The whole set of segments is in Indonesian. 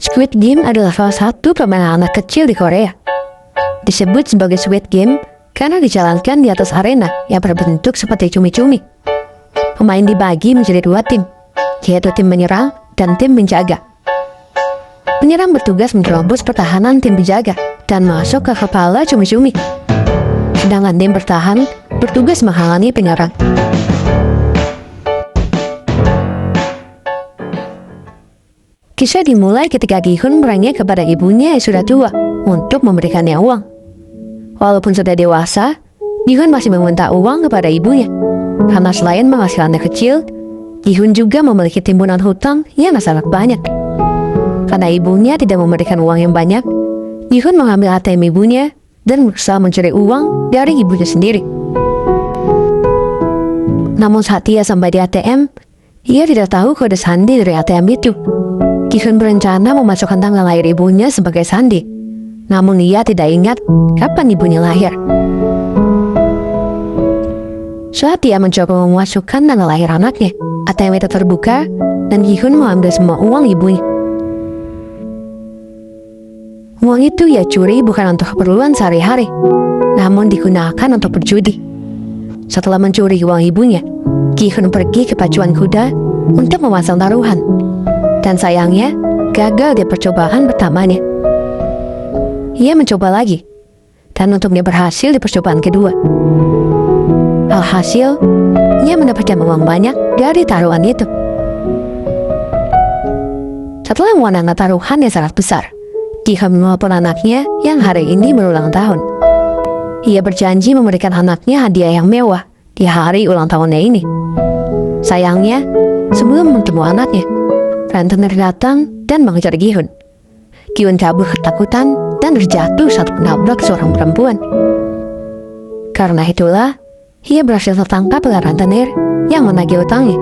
Squid Game adalah salah satu permainan anak kecil di Korea. Disebut sebagai Squid Game karena dijalankan di atas arena yang berbentuk seperti cumi-cumi. Pemain dibagi menjadi dua tim, yaitu tim menyerang dan tim menjaga. Penyerang bertugas menerobos pertahanan tim penjaga dan masuk ke kepala cumi-cumi. Sedangkan tim bertahan bertugas menghalangi penyerang. Kisah dimulai ketika Gi-hun merengek kepada ibunya yang sudah tua untuk memberikannya uang. Walaupun sudah dewasa, Gi-hun masih meminta uang kepada ibunya. Karena selain penghasilannya kecil, Gi-hun juga memiliki timbunan hutang yang sangat banyak. Karena ibunya tidak memberikan uang yang banyak, Gi-hun mengambil ATM ibunya dan berusaha mencuri uang dari ibunya sendiri. Namun saat ia sampai di ATM, ia tidak tahu kode sandi dari ATM itu. Gi-hun berencana memasukkan tanggal lahir ibunya sebagai sandi. Namun ia tidak ingat kapan ibunya lahir. Saat ia mencoba memasukkan tanggal lahir anaknya, ATM itu terbuka dan Gi-hun mengambil semua uang ibunya. Uang itu ia curi bukan untuk keperluan sehari-hari, namun digunakan untuk berjudi. Setelah mencuri uang ibunya, Gi-hun pergi ke pacuan kuda untuk memasang taruhan. Dan sayangnya, gagal di percobaan pertamanya. Ia mencoba lagi, dan untungnya berhasil di percobaan kedua. Alhasil, ia mendapatkan uang banyak dari taruhan itu. Setelah memenangkan taruhan yang sangat besar, Gi-hun menelpon anaknya yang hari ini berulang tahun. Ia berjanji memberikan anaknya hadiah yang mewah di hari ulang tahunnya ini. Sayangnya, sebelum bertemu anaknya, rentenir datang dan mengejar Gi-hun. Gi-hun kabur ketakutan dan terjatuh saat menabrak seorang perempuan. Karena itulah, ia berhasil tertangkap oleh rentenir yang menagih hutangnya.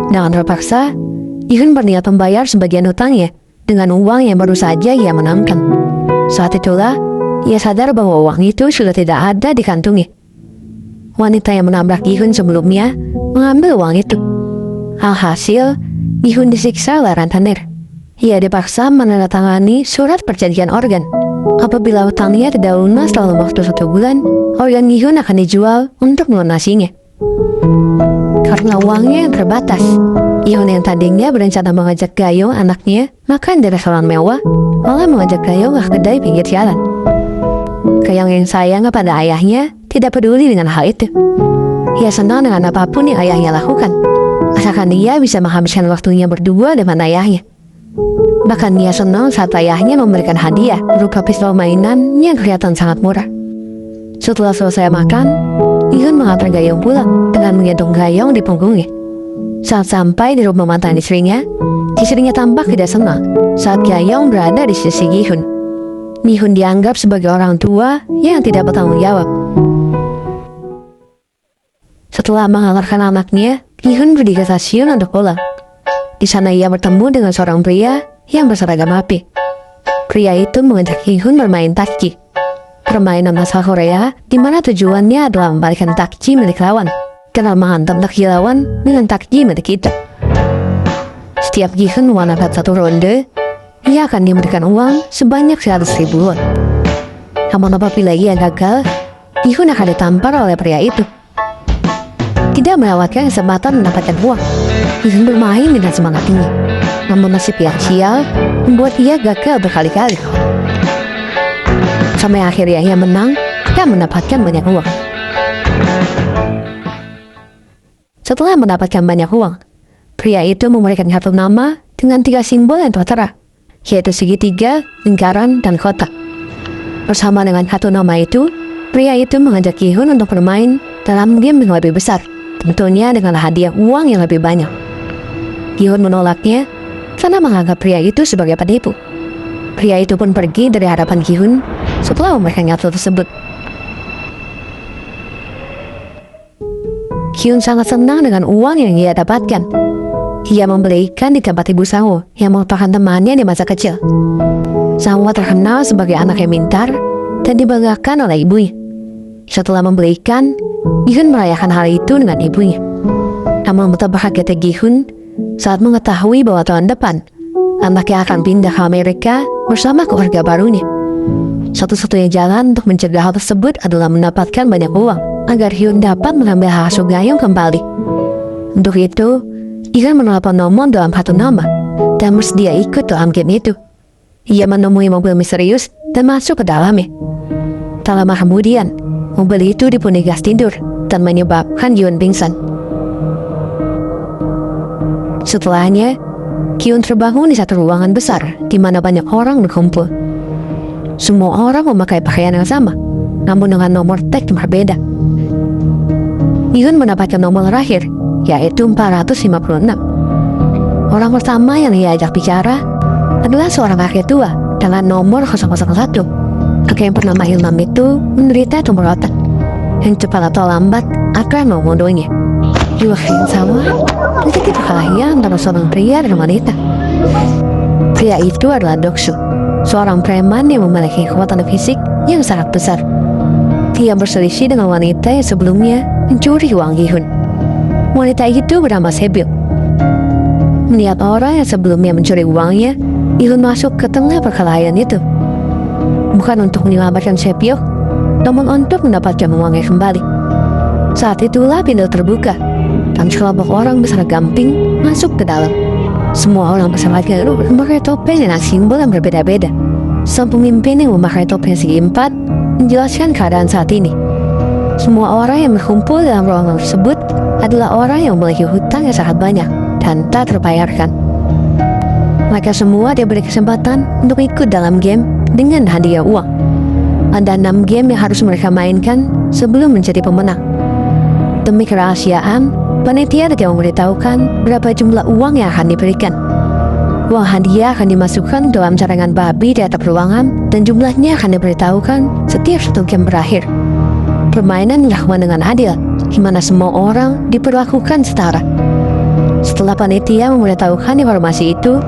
Dengan terpaksa, Gi-hun berniat membayar sebagian hutangnya dengan uang yang baru saja ia menangkan. Saat itulah, ia sadar bahwa uang itu sudah tidak ada di kantungnya. Wanita yang menabrak Gi-hun sebelumnya mengambil uang itu. Alhasil, Gi-hun disiksa oleh rentenir. Ia dipaksa menandatangani surat perjanjian organ. Apabila hutangnya tidak lunas dalam waktu 1 bulan, organ Gi-hun akan dijual untuk melunasinya. Karena uangnya yang terbatas, Gi-hun yang tadinya berencana mengajak Gayong anaknya makan di restoran mewah, malah mengajak Gayong ke kedai pinggir jalan. Gayong yang sayang kepada ayahnya tidak peduli dengan hal itu. Ia senang dengan apapun yang ayahnya lakukan, asalkan ia bisa menghabiskan waktunya berdua dengan ayahnya. Bahkan ia senang saat ayahnya memberikan hadiah berupa pistol mainan yang kelihatan sangat murah. Setelah selesai makan, Gi-hun mengantar Gayong pulang dengan menggendong Gayong di punggungnya. Saat sampai di rumah mantan istrinya tampak tidak senang saat Gayong berada di sisi Gi-hun. Gi-hun dianggap sebagai orang tua yang tidak bertanggung jawab. Setelah mengantarkan anaknya, Gi-hun pergi ke stasiun untuk pulang. Di sana ia bertemu dengan seorang pria yang berseragam api. Pria itu mengajak Gi-hun bermain takji, permainan asal Korea di mana tujuannya adalah membalikkan takji milik lawan, kenal menghantam takji lawan dengan takji milik kita. Setiap Gi-hun memenangkan 1 ronde, ia akan diberikan uang sebanyak 100.000 won. Namun apabila ia gagal, Gi-hun akan ditampar oleh pria itu. Tidak melewatkan kesempatan mendapatkan uang, Gi-hun bermain dengan semangat tinggi. Namun nasib yang sial membuat ia gagal berkali-kali. Sampai akhirnya ia menang dan mendapatkan banyak uang. Setelah mendapatkan banyak uang, pria itu memberikan kartu nama dengan 3 simbol yang tertera, yaitu segitiga, lingkaran, dan kotak. Bersama dengan kartu nama itu, pria itu mengajak Gi-hun untuk bermain dalam game yang lebih besar, tentunya dengan hadiah uang yang lebih banyak. Gi-hun menolaknya karena menganggap pria itu sebagai penipu. Pria itu pun pergi dari hadapan Gi-hun setelah memberikan kartu tersebut. Gi-hun sangat senang dengan uang yang ia dapatkan. Ia membeli ikan di tempat ibu Sang-woo yang merupakan temannya di masa kecil. Sang-woo terkenal sebagai anak yang pintar dan dibanggakan oleh ibunya. Setelah membeli ikan, Gi-hun merayakan hal itu dengan ibunya. Namun betapa kagetnya Gi-hun saat mengetahui bahwa tahun depan anaknya akan pindah ke Amerika bersama keluarga barunya. Satu-satunya jalan untuk mencegah hal tersebut adalah mendapatkan banyak uang agar Hyun dapat mengambil hak asuh Gayung kembali. Untuk itu, Ikan menelpon nomor dalam satu nama dan bersedia ikut dalam game itu. Ia menemui mobil misterius dan masuk ke dalamnya. Tak lama kemudian, mobil itu dipenuhi gas tidur dan menyebabkan Hyun pingsan. Setelahnya, Hyun terbangun di satu ruangan besar di mana banyak orang berkumpul. Semua orang memakai pakaian yang sama, namun dengan nomor tag yang berbeda. Hyun mendapatkan nomor terakhir, yaitu 456. Orang pertama yang ia ajak bicara adalah seorang kakek tua dengan nomor 001. Kakek yang bernama Ilham itu menderita tumor otak yang cepat atau lambat akan membunuhnya. Di waktu yang sama, terjadi perkelahian antara seorang pria dan wanita. Pria itu adalah Doksu, seorang preman yang memiliki kekuatan fisik yang sangat besar. Dia berselisih dengan wanita yang sebelumnya mencuri uang Gi-hun. Wanita itu bernama Sebyul. Melihat orang yang sebelumnya mencuri uangnya, Gi-hun masuk ke tengah perkelahian itu. Bukan untuk menyelamatkan Sebyul, namun untuk mendapatkan uangnya kembali. Saat itulah pintu terbuka dan sekelompok orang besar gamping masuk ke dalam. Semua orang bersama Gi-hun memakai topeng dengan simbol yang berbeda-beda. Sang pemimpin yang memakai topeng segi empat menjelaskan keadaan saat ini. Semua orang yang berkumpul dalam ruangan tersebut adalah orang yang memiliki hutang yang sangat banyak dan tak terbayarkan. Mereka semua diberi kesempatan untuk ikut dalam game dengan hadiah uang. Ada 6 game yang harus mereka mainkan sebelum menjadi pemenang. Demi kerahasiaan, panitia tidak memberitahukan berapa jumlah uang yang akan diberikan. Uang hadiah akan dimasukkan dalam cadangan babi di atap ruangan dan jumlahnya akan diberitahukan setiap satu game berakhir. Permainan dilakukan dengan adil, di mana semua orang diperlakukan setara. Setelah panitia memberitahukan informasi itu,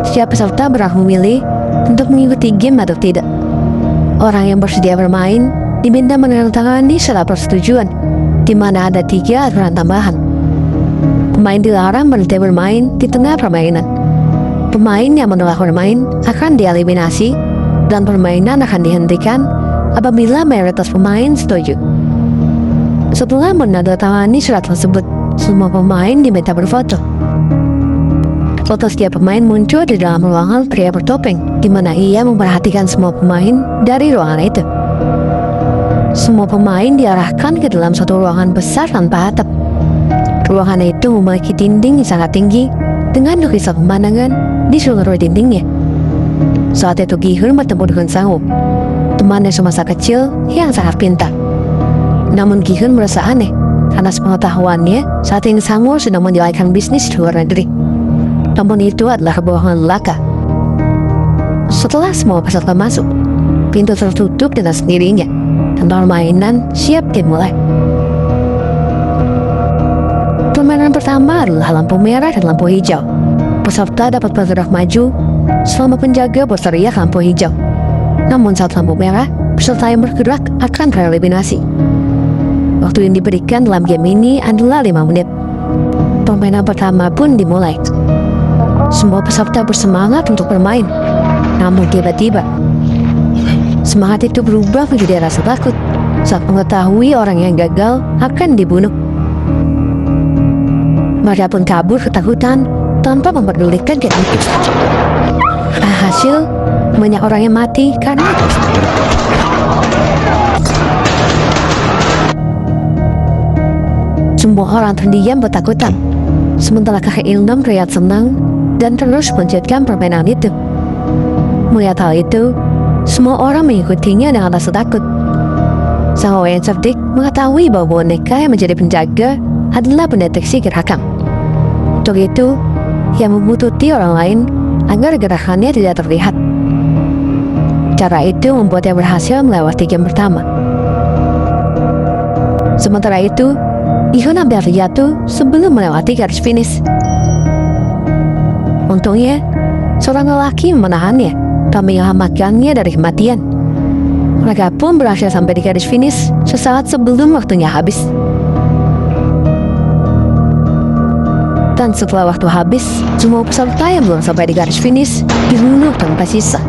setiap peserta berhak memilih untuk mengikuti game atau tidak. Orang yang bersedia bermain diminta menandatangani surat persetujuan, di mana ada 3 aturan tambahan. Pemain dilarang berhenti bermain di tengah permainan. Pemain yang menolak bermain akan dieliminasi dan permainan akan dihentikan apabila mayoritas pemain setuju. Setelah menandatangani surat tersebut, semua pemain diminta berfoto. Foto setiap pemain muncul di dalam ruangan pria bertopeng, di mana ia memperhatikan semua pemain dari ruangan itu. Semua pemain diarahkan ke dalam satu ruangan besar tanpa atap. Ruangan itu memiliki dinding yang sangat tinggi dengan lukisan pemandangan di seluruh dindingnya. Saat itu Gi-hun bertemu dengan Sang-woo, temannya semasa kecil yang sangat pintar. Namun Gi-hun merasa aneh karena sepengetahuannya saat ini Sang-woo sedang menjalankan bisnis di luar negeri. Namun itu adalah kebohongan belaka. Setelah semua peserta masuk, pintu tertutup dengan sendirinya dan permainan siap dimulai. Permainan pertama adalah lampu merah dan lampu hijau. Peserta dapat bergerak maju selama penjaga berteriak lampu hijau. Namun saat lampu merah, peserta yang bergerak akan tereliminasi. Waktu yang diberikan dalam game ini adalah 5 menit. Permainan pertama pun dimulai. Semua peserta bersemangat untuk bermain. Namun tiba-tiba, semangat itu berubah menjadi rasa takut saat mengetahui orang yang gagal akan dibunuh. Mereka pun kabur ketakutan tanpa memperdulikan game itu. Hasil, banyak orang yang mati karena semua orang terdiam bertakutan. Sementara kakek Ilham terlihat senang dan terus melanjutkan permainan itu. Melihat hal itu, semua orang mengikutinya dengan rasa takut. Sang-woo yang cerdik mengetahui bahwa boneka yang menjadi penjaga adalah pendeteksi gerakan. Untuk itu, ia membutuhkan orang lain agar gerakannya tidak terlihat. Cara itu membuatnya berhasil melewati game pertama. Sementara itu, Gi-hun hampir terjatuh sebelum melewati garis finish. Untungnya, seorang lelaki menahannya dan menyelamatkannya dari kematian. Mereka pun berhasil sampai di garis finish sesaat sebelum waktunya habis. Dan setelah waktu habis, semua peserta yang belum sampai di garis finish dibunuh tanpa sisa.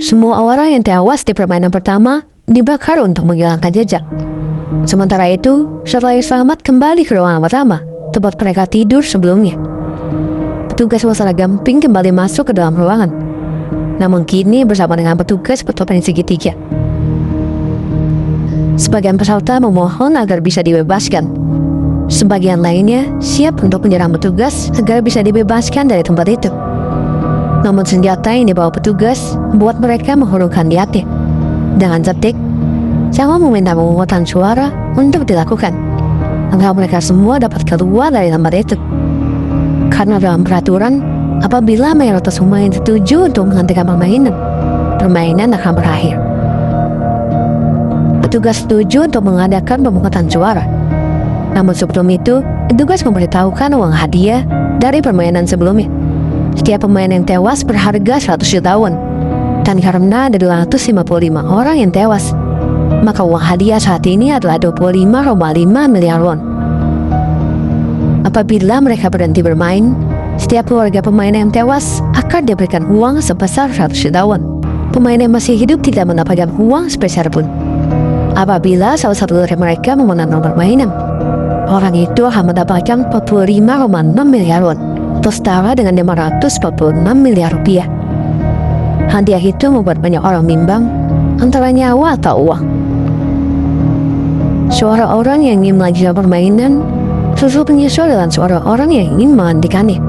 Semua orang yang tewas di permainan pertama dibakar untuk menghilangkan jejak. Sementara itu, setelah selamat kembali ke ruangan pertama, tempat mereka tidur sebelumnya. Petugas wasara gamping kembali masuk ke dalam ruangan, namun kini bersama dengan petugas bertopeng segitiga. Sebagian peserta memohon agar bisa dibebaskan. Sebagian lainnya siap untuk menyerang petugas agar bisa dibebaskan dari tempat itu. Namun senjata yang dibawa petugas membuat mereka menghurungkan niatnya. Dengan detik, Sama meminta pemungutan suara untuk dilakukan agar mereka semua dapat keluar dari tempat itu. Karena dalam peraturan, apabila mayoritas umat yang setuju untuk menghentikan permainan akan berakhir. Petugas setuju untuk mengadakan pemungutan suara. Namun sebelum itu, petugas memberitahukan uang hadiah dari permainan sebelumnya. Setiap pemain yang tewas berharga 100 juta won. Dan karena ada 255 orang yang tewas, maka uang hadiah saat ini adalah 25,5 miliar won. Apabila mereka berhenti bermain, setiap keluarga pemain yang tewas akan diberikan uang sebesar 100 juta won. Pemain yang masih hidup tidak mendapatkan uang sebesar pun. Apabila salah satu dari mereka memenangkan permainan, orang itu akan mendapatkan 45,6 miliar won, atau setara dengan 546 miliar rupiah. Hadiah itu membuat banyak orang bimbang antara nyawa atau uang. Suara orang yang ingin melanjutkan permainan susul menyusul dengan suara orang yang ingin menghentikannya.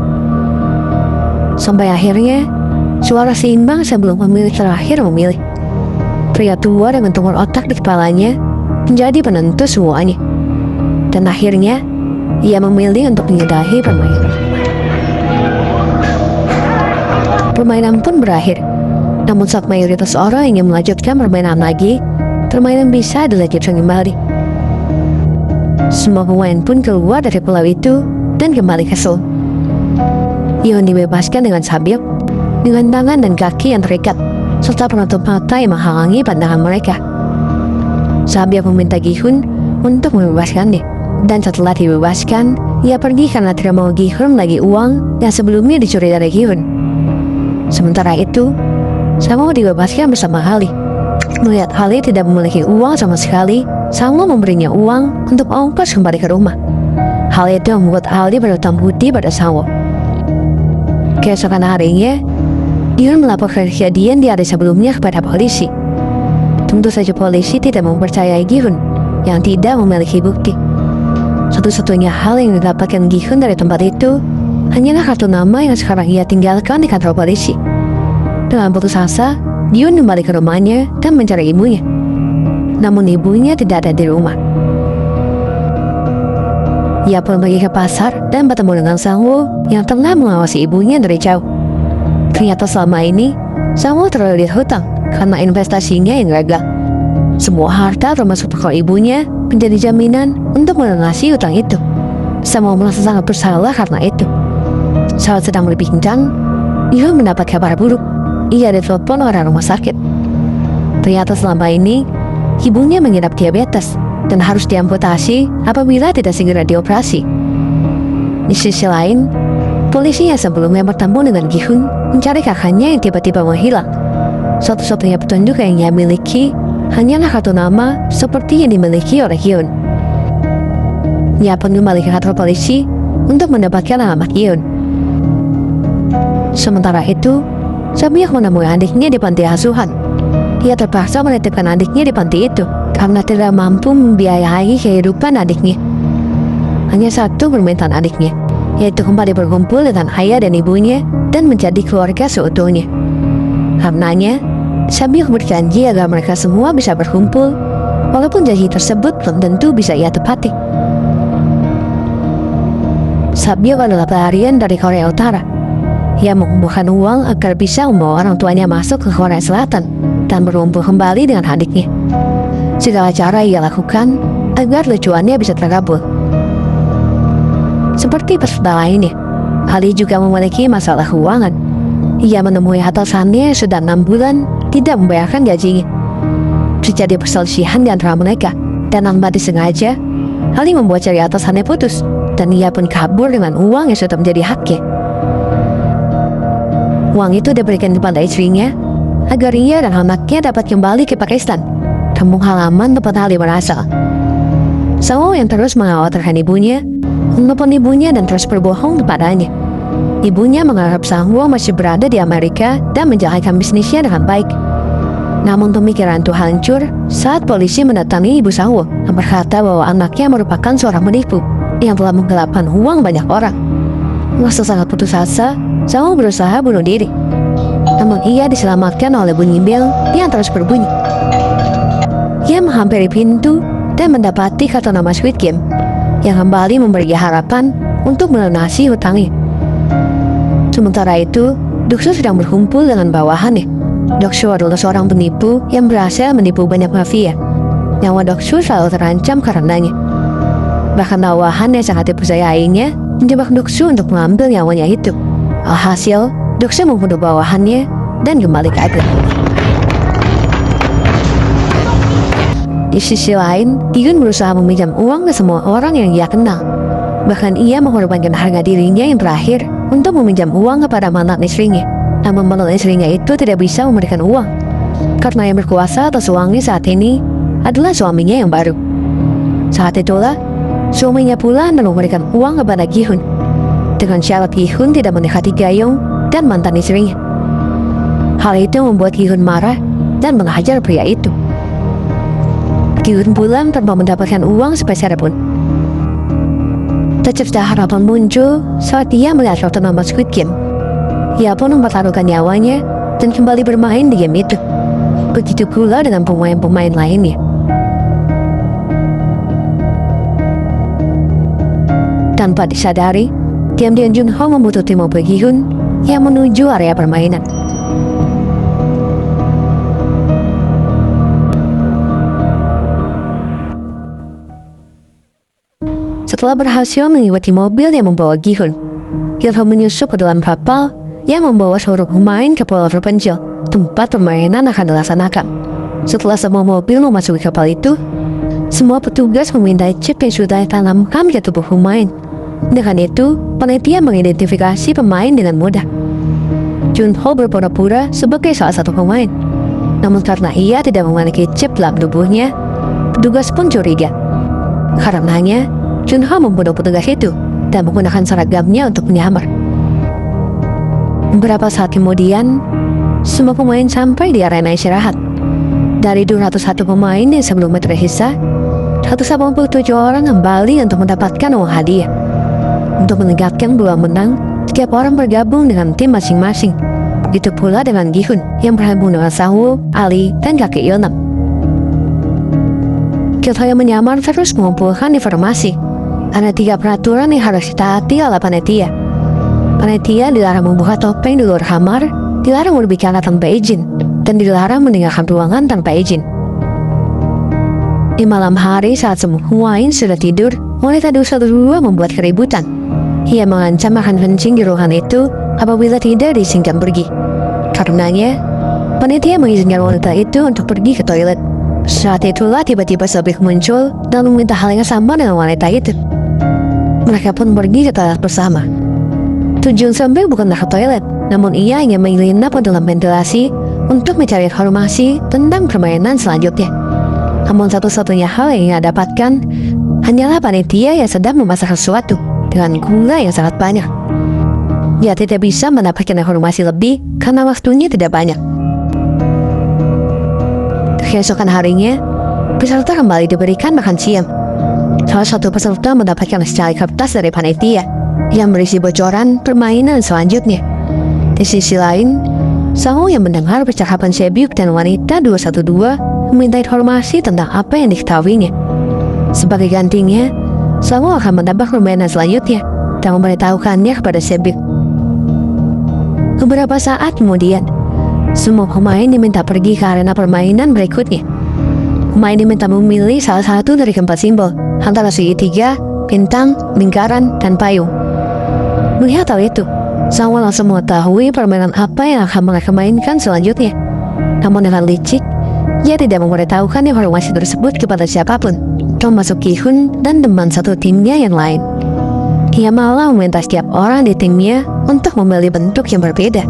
Sampai akhirnya, suara seimbang sebelum pemilih terakhir memilih. Pria tua dengan tumor otak di kepalanya menjadi penentu semuanya. Dan akhirnya, ia memilih untuk menyudahi permainan. Permainan pun berakhir. Namun saat mayoritas orang ingin melanjutkan permainan lagi, permainan bisa dilanjutkan kembali. Semua pemain pun keluar dari pulau itu dan kembali ke Seoul. Yeon dibebaskan dengan sabit, dengan tangan dan kaki yang terikat, serta penutup mata yang menghalangi pandangan mereka. Sabit meminta Gi-hun untuk membebaskannya, dan setelah dibebaskan, ia pergi karena tidak mau Gi-hun lagi uang yang sebelumnya dicuri dari Gi-hun. Sementara itu, Sang-woo dibebaskan bersama Ali. Melihat Ali tidak memiliki uang sama sekali, Sang-woo memberinya uang untuk ongkos kembali ke rumah. Hal itu membuat Ali berhutang budi pada Sang-woo. Keesokan harinya, Gi-hun melaporkan kejadian di hari sebelumnya kepada polisi. Tentu saja polisi tidak mempercayai Gi-hun yang tidak memiliki bukti. Satu-satunya hal yang didapatkan Gi-hun dari tempat itu hanyalah kartu nama yang sekarang ia tinggalkan di kantor polisi. Dengan putus asa, Gi-hun kembali ke rumahnya dan mencari ibunya. Namun ibunya tidak ada di rumah. Ia pun pergi ke pasar dan bertemu dengan Sang-woo yang tengah mengawasi ibunya dari jauh. Ternyata selama ini, Sang-woo terlilit hutang karena investasinya yang gagal. Semua harta termasuk toko ibunya menjadi jaminan untuk melunasi hutang itu. Sang-woo merasa sangat bersalah karena itu. Saat sedang berbincang, Gi-hun mendapat kabar buruk. Ia ditelepon oleh rumah sakit. Ternyata selama ini, ibunya mengidap diabetes dan harus diamputasi apabila tidak segera dioperasi. Di sisi lain, polisi yang sebelumnya bertemu dengan Gi-hun mencari kakaknya yang tiba-tiba menghilang. Satu-satunya petunjuk yang ia miliki hanyalah kartu nama seperti yang dimiliki oleh Gi-hun. Ia pun kembali ke kantor polisi untuk mendapatkan alamat Gi-hun. Sementara itu, Samyuk menemui adiknya di panti asuhan. Ia terpaksa menitipkan adiknya di panti itu karena tidak mampu membiayai kehidupan adiknya. Hanya satu permintaan adiknya, yaitu kembali berkumpul dengan ayah dan ibunya dan menjadi keluarga seutuhnya. Karenanya, Samyuk berjanji agar mereka semua bisa berkumpul, walaupun janji tersebut belum tentu bisa ia tepati. Samyuk adalah pelarian dari Korea Utara. Ia mengumpulkan uang agar bisa membawa orang tuanya masuk ke Korea Selatan dan berkumpul kembali dengan adiknya. Segala cara ia lakukan agar tujuannya bisa terkabul. Seperti peserta lainnya, Ali juga memiliki masalah keuangan. Ia menemui atasannya yang sudah 6 bulan tidak membayarkan gajinya. Terjadi perselisihan di antara mereka, dan tanpa disengaja, hal ini membuat cari atasannya putus, dan ia pun kabur dengan uang yang sudah menjadi haknya. Uang itu diberikan kepada istrinya agar ia dan anaknya dapat kembali ke Pakistan, kampung halaman tempat Ali berasal. Sawo yang terus mengkhawatirkan ibunya, menelpon ibunya dan terus berbohong kepadanya. Ibunya mengharap Sawo masih berada di Amerika dan menjalankan bisnisnya dengan baik. Namun pemikiran itu hancur saat polisi mendatangi ibu Sawo dan berkata bahwa anaknya merupakan seorang penipu yang telah menggelapkan uang banyak orang. Merasa sangat putus asa, Sawo berusaha bunuh diri. Namun ia diselamatkan oleh bunyi bel yang terus berbunyi. Ia menghampiri pintu dan mendapati kartu nama Squid Game yang kembali memberi harapan untuk melunasi hutangnya. Sementara itu, Doksu sedang berkumpul dengan bawahannya. Doksu adalah seorang penipu yang berhasil menipu banyak mafia. Nyawa Doksu selalu terancam karenanya. Bahkan bawahan yang sangat dipercayainya menjebak Doksu untuk mengambil nyawanya itu. Alhasil, Doksu membunuh bawahannya dan kembali ke Agen. Di sisi lain, Yun berusaha meminjam uang ke semua orang yang ia kenal. Bahkan ia mengorbankan harga dirinya yang terakhir untuk meminjam uang kepada mantan istrinya. Namun mantan istrinya itu tidak bisa memberikan uang, karena yang berkuasa atas uangnya saat ini adalah suaminya yang baru. Saat itulah, suaminya pula yang memberikan uang kepada Gi-hun, dengan syarat Gi-hun tidak mendekati Gayong dan mantan istrinya. Hal itu membuat Gi-hun marah dan menghajar pria itu. Gi-hun pula tanpa mendapatkan uang sepeser pun. Tercipta harapan muncul saat dia melihat kartu nama Squid Game. Ia pun mempertaruhkan nyawanya dan kembali bermain di game itu. Begitu pula dengan pemain-pemain lainnya. Tanpa disadari, diam-diam Junho membutuhkan mobil Gi-hun yang menuju area permainan. Setelah berhasil mengikuti mobil yang membawa Gi-hun, Junho menyusup ke dalam kapal yang membawa seluruh pemain ke pulau terpencil, tempat permainan akan dilaksanakan. Setelah semua mobil memasuki kapal itu, semua petugas meminta chip yang sudah ditanamkan ke tubuh pemain. Dengan itu, panitia mengidentifikasi pemain dengan mudah. Junho berpura-pura sebagai salah satu pemain. Namun karena ia tidak memiliki chip dalam tubuhnya, petugas pun curiga. Karenanya, Junho membunuh petugas itu dan menggunakan seragamnya untuk menyamar. Beberapa saat kemudian, semua pemain sampai di arena istirahat. Dari 201 pemain yang sebelumnya terhisah, 187 orang kembali untuk mendapatkan uang hadiah. Untuk menegakkan peluang menang, setiap orang bergabung dengan tim masing-masing. Begitu pula dengan Gi-hun yang bergabung dengan Sawo, Ali, dan kakek Yeonam. Kita yang menyamar terus mengumpulkan informasi. Ada 3 peraturan yang harus ditaati oleh panitia. Panitia dilarang membuka topeng di luar kamar, dilarang berbicara tanpa izin, dan dilarang meninggalkan ruangan tanpa izin. Di malam hari saat semua pemain sudah tidur, wanita 212 membuat keributan. Ia mengancam akan kencing di ruangan itu apabila tidak diizinkan pergi. Karenanya, panitia mengizinkan wanita itu untuk pergi ke toilet. Saat itulah tiba-tiba Sobek muncul dan meminta hal yang sama dengan wanita itu. Mereka pun pergi ke toilet bersama. Tujuan Sobek bukanlah ke toilet, namun ia ingin menyelinap ke dalam ventilasi untuk mencari informasi tentang permainan selanjutnya. Namun satu-satunya hal yang ia dapatkan hanyalah panitia yang sedang memasak sesuatu dengan gula yang sangat banyak. Dia tidak bisa mendapatkan informasi lebih karena waktunya tidak banyak. Keesokan harinya, peserta kembali diberikan makan siang. Salah satu peserta mendapatkan secari kertas dari panitia yang berisi bocoran permainan selanjutnya. Di sisi lain, Sawo yang mendengar percakapan Sebyuk dan wanita 212 meminta informasi tentang apa yang diketahuinya. Sebagai gantinya, Sawo akan menambah permainan selanjutnya dan memberitahukannya kepada Sebyuk. Beberapa saat kemudian, semua pemain diminta pergi ke arena permainan berikutnya. Pemain diminta memilih salah satu dari keempat simbol antara segitiga, bintang, lingkaran, dan payung. Melihat hal itu, Sang Wo langsung mengetahui permainan apa yang akan mereka mainkan selanjutnya. Namun dengan licik, ia tidak memberitahukan informasi tersebut kepada siapapun, termasuk Gi-hun dan teman satu timnya yang lain. Ia malah meminta setiap orang di timnya untuk memilih bentuk yang berbeda.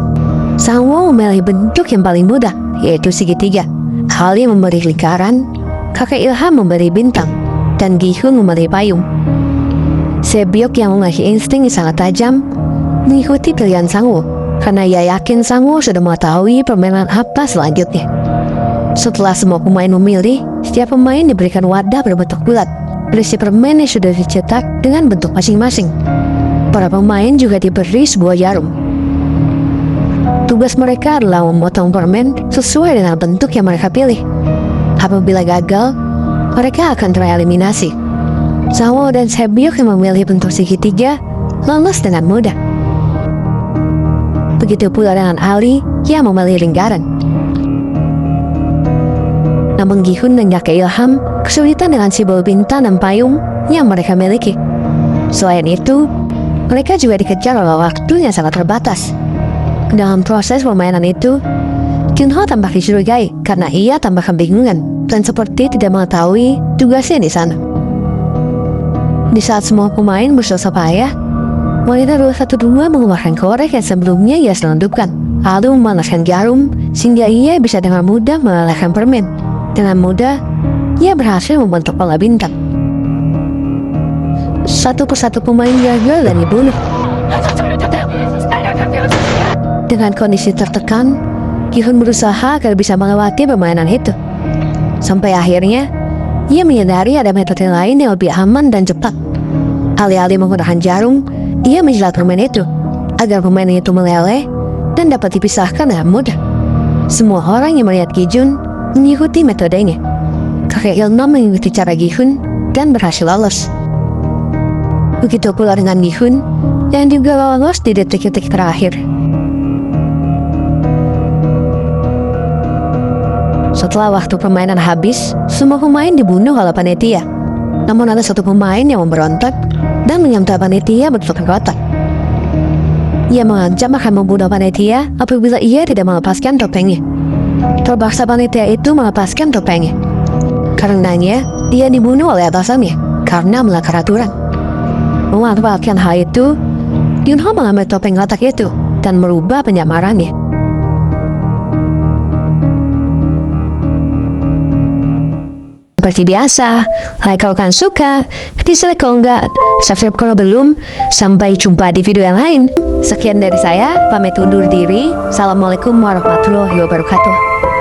Sang Wo memilih bentuk yang paling mudah, yaitu segitiga. Ali memberi lingkaran, kakak Ilham memberi bintang, dan Gi-hun memberi payung. Sebyok yang memiliki insting yang sangat tajam mengikuti pilihan Sang Wo, karena ia yakin Sang Wo sudah mengetahui permainan apa selanjutnya. Setelah semua pemain memilih, setiap pemain diberikan wadah berbentuk bulat, berisi permen yang sudah dicetak dengan bentuk masing-masing. Para pemain juga diberi sebuah jarum. Tugas mereka adalah memotong permen sesuai dengan bentuk yang mereka pilih. Apabila gagal, mereka akan tereliminasi. Sang Wo dan Sebyok yang memilih bentuk segitiga lolos dengan mudah. Begitu pula dengan Ali yang memilih lingkaran. Namun Gi-hun dan kakak Ilham kesulitan dengan simbol bintang dan payung yang mereka miliki. Selain itu, mereka juga dikejar oleh waktu yang sangat terbatas. Dalam proses permainan itu, Kyunho tampak dicurigai karena ia tampak kebingungan dan seperti tidak mengetahui tugasnya di sana. Di saat semua pemain bersusah payah, wanita 212 mengeluarkan korek yang sebelumnya ia selundupkan, lalu memanaskan jarum sehingga ia bisa dengan mudah melelehkan permen. Dengan mudah, ia berhasil membentuk pola bintang. Satu persatu pemain gagal dan dibunuh. Dengan kondisi tertekan, Gi-hun berusaha agar bisa melewati permainan itu. Sampai akhirnya, ia menyadari ada metode lain yang lebih aman dan cepat. Alih-alih menggunakan jarum, ia menjilat permen itu, agar permen itu meleleh dan dapat dipisahkan dengan mudah. Semua orang yang melihat Gi-jun mengikuti metodenya. Kakek Ilham mengikuti cara Gi-hun dan berhasil lolos. Begitu pula dengan Gi-hun yang juga lolos di detik-detik terakhir. Setelah waktu permainan habis, semua pemain dibunuh oleh panitia. Namun ada satu pemain yang memberontak dan menyampai panitia bertutup kotak. Ia mengancam akan membunuh panitia apabila ia tidak melepaskan topengnya. Terpaksa panitia itu melepaskan topengnya. Karenanya, dia dibunuh oleh atasannya karena melanggar aturan. Memanfaatkan hal itu, Kyunho mengambil topeng kotak itu dan merubah penyamarannya. Seperti biasa, like kalau kalian suka, dislike kalau enggak, subscribe kalau belum. Sampai jumpa di video yang lain. Sekian dari saya, pamit undur diri. Assalamualaikum warahmatullahi wabarakatuh.